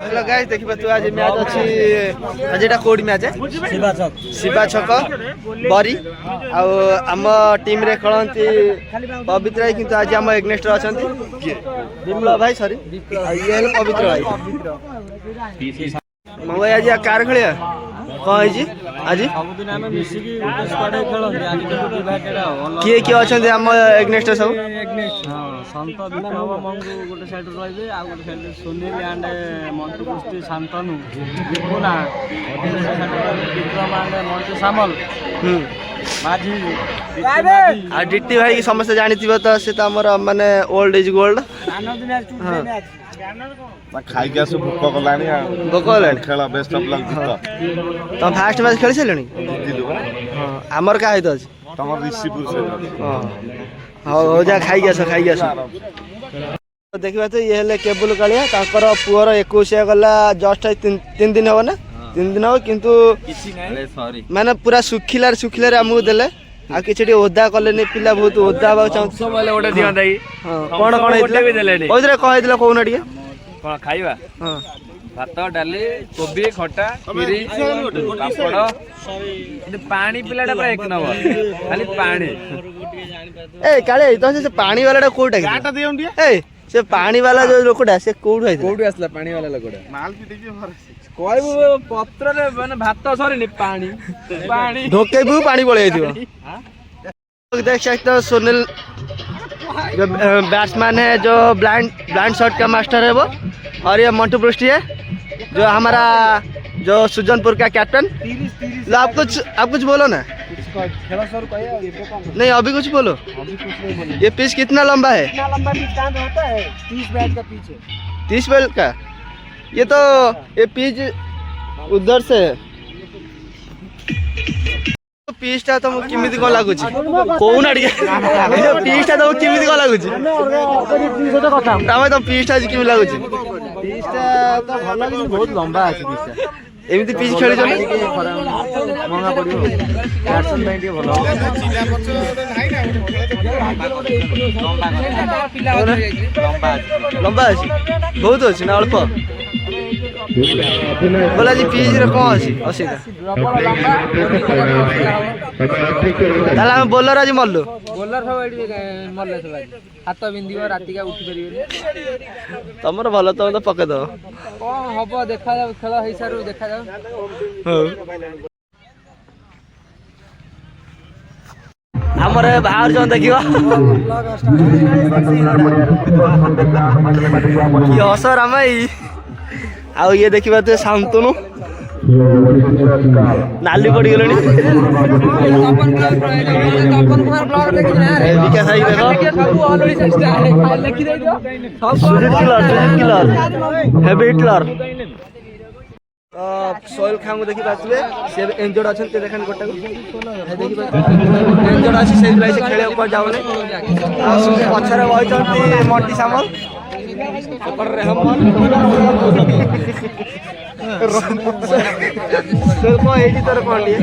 Hello guys देखि पातु आज मैच अछि आज एटा कोड मैच है शिवा छक बरी आ हम टीम रे खेलंती पवित्र भाई किंतु आज हम एग्नेस्ट अछंती विप्लव भाई सॉरी ये हेल पवित्र भाई मगो आज कार खेलिया कौन है जी आज सबदिन आमे मिसी की गोटे स्क्वाड खेलंती आज तो विभाग केडा किए किए अछंती हम एग्नेस्ट सब एग्नेस्ट हां संत विक्रम मंगू गोटे साइड रहबे आ गोटे साइड सुनील एंड मंटू कुस्ती शांतनु विपुना विक्रम एंड मंटू सामल माझी आ डिट्टी भाई की समस्त जानी थी तो से तो हमर माने old is gold Anand match टूटे मैच खाई के आसु भूख कलानी भूख कलानी खेल बेस्ट ऑफ लक जीत तो फास्ट मैच खेली सलेनी हां हमर का हेत अछि तमर ऋषिपुर से हां हो जा खाई गस देखिबा तो ये ले केबल कालिया ताकर पुअर 21 गला जस्ट 3 दिन हो ना 3 दिन हो किंतु सॉरी माने पूरा सुखिलार हमहु देले आ किछडी ओदा कलेनी पिला बहुत ओदा बा चाहू सब वाले ओडे दिया दाई हां कोन हेतले भी देलेनी कोइदरे कह हेतले कोन डिए कोन खाइबा हां भात डाली कोबी खटा खीरी पापड़ पानी पिलाटा पूरा एक नंबर खाली पानी ए काले तो से पानी वाला कोटा काटा दियम दिए ए से पानी वाला जो लोकटा से कोठु आइला कोठु आसला पानी वाला लोकटा माल भी देखिए भर कहबो पत्र रे माने भात सरी नि पानी पानी ढोके भी पानी पड़े दियो देख सकते हो सुनील जो बैट्समैन है जो ब्लाइंड शॉट का मास्टर है वो और ये मंटू पृष्टी है जो हमारा जो सुजनपुर का कैप्टन आप कुछ बोलो ना नहीं अभी कुछ बोलो ये पिच कितना लंबा है कितना लंबा पिच कहां पे होता है 30 बैट का पिच है 30 बैट का ये तो ये पिच उधर से पिचटा तो किमिति को लागु छी कोउना डिगे ये पिचटा तो किमिति को लागु छी तमे तो पिचटा जी किमि लागु छी पिचटा तो भलो कि बहुत लंबा अछि पिचटा एमिति पिच खेली जने महंगा पड़ियो बैट्समैन ପାଇଁ ଟିକେ भलो लंबा अछि बहुत अछि ना अल्प बोला जी पीज रे कौन अछि असीदा ताला हम बोलर आज मल्लो बोलर सब एडी मरले सब हाथ बिंदियो राति का उठी परिबे तमर भलो तम तो पके दो कोन हबो देखा जाव खेल हिसारो देखा जाव हमरे बाहर जो देखियो की हसर हमई आ ये देखिबा तो शांतनु नाली पड़ी गेलनी विकास भाई देखो Sujeet killer heavy Hitler Sohail Khan को देखि बातले से इंजर्ड अछन ते देखन गोटा को देखि इंजर्ड अछि से से खेले ऊपर जावले पछरे होई चंती मोटी सामल ऊपर रे हम सोहेल को एडी तर कोंडी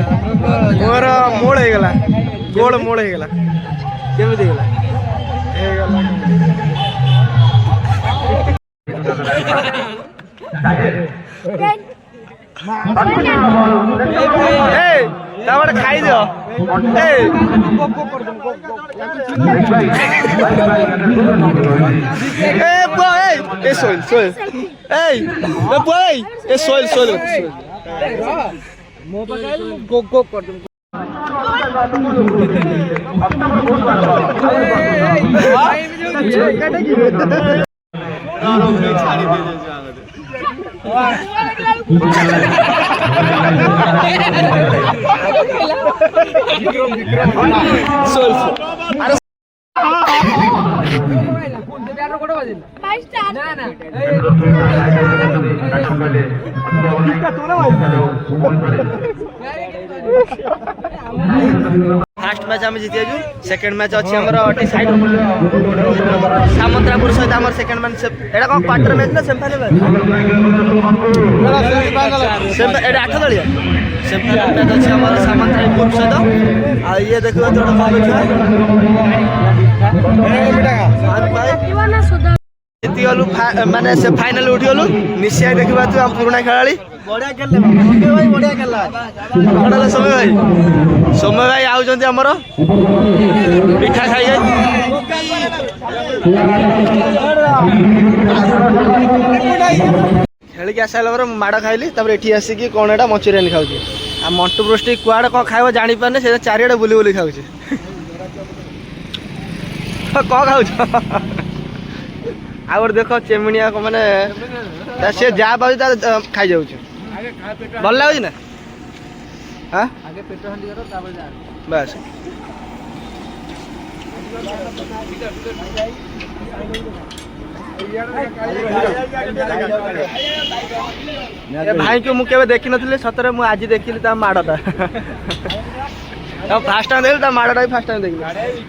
मोर मोड़ हे गेला गोल मोड़ हे गेला केमि दे गेला हे गेला ए तावड़ खाई दियो a boy A soil a boy A soil मो पकाइल गो कर दूं छाड़ी दे फास्ट मैच आम जीति आजु सेकंड मैच अच्छी हमर अटी साइड सामंतरापुर सहित हमर सेकंड मैच एटा को क्वार्टर मैच ना सेमीफाइनल एटा 8 दलिया सेमीफाइनल मैच अच्छी हमर सामंतरापुर सहित आ ये देखो थोड़ा कम है ଜିତି ଗଲୁ ମାନେ ସେ ଫାଇନାଲ ଉଠିଗଲୁ। ନିଶ୍ଚୟ ଦେଖିବା ତୁ ଆମ ପୁରୁଣା ଖେଳାଳି ବଢିଆ ଖେଳିଲେ ଭାଇ, ବଢିଆ ଖେଳିଲା। ସୌମ୍ୟ ଭାଇ ଆଉଛନ୍ତି ଆମର ପିଠା ଖାଇବେ। ଖେଳିକି ଆସିଲା ପରେ ମୁଁ ମାଡ଼ ଖାଇଲି। ତାପରେ ଏଠି ଆସିକି କ'ଣ ଏଇଟା ମଞ୍ଚୁରିଆନ୍ ଖାଉଛି। ଆଉ ମଣ୍ଟୁ ପୃଷ୍ଟି କୁଆଡ଼େ କ'ଣ ଖାଇବ ଜାଣିପାରୁନି, ସେ ଚାରିଆଡ଼େ ବୁଲି ବୁଲି ଖାଉଛି। କ'ଣ ଖାଉଛ? ଆଉ ଗୋଟେ ଦେଖ ଚେମିଣିଆ ମାନେ ସେ ଯାହା ପାଉଛି ତା ଖାଇଯାଉଛି। ଭଲ ଲାଗୁଛି ନା? ହଁ ବାସ୍ ଭାଇଙ୍କୁ ମୁଁ କେବେ ଦେଖିନଥିଲି, ସତରେ ମୁଁ ଆଜି ଦେଖିଲି ତା ମାଡ଼ଟା। ଫାଷ୍ଟ ଟାଇମ୍ ଦେଖିଲି ତା ମାଡ଼ଟା ବି ଫାଷ୍ଟ ଟାଇମ୍ ଦେଖିଲି।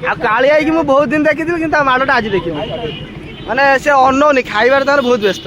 ଆଉ କାଳିଆ ହେଇକି ମୁଁ ବହୁତ ଦିନ ଦେଖିଥିଲି, କିନ୍ତୁ ତା ମାଡ଼ଟା ଆଜି ଦେଖିଲି। ମାନେ ସେ ଅନଉନି, ଖାଇବାରେ ତାର ବହୁତ ବ୍ୟସ୍ତ।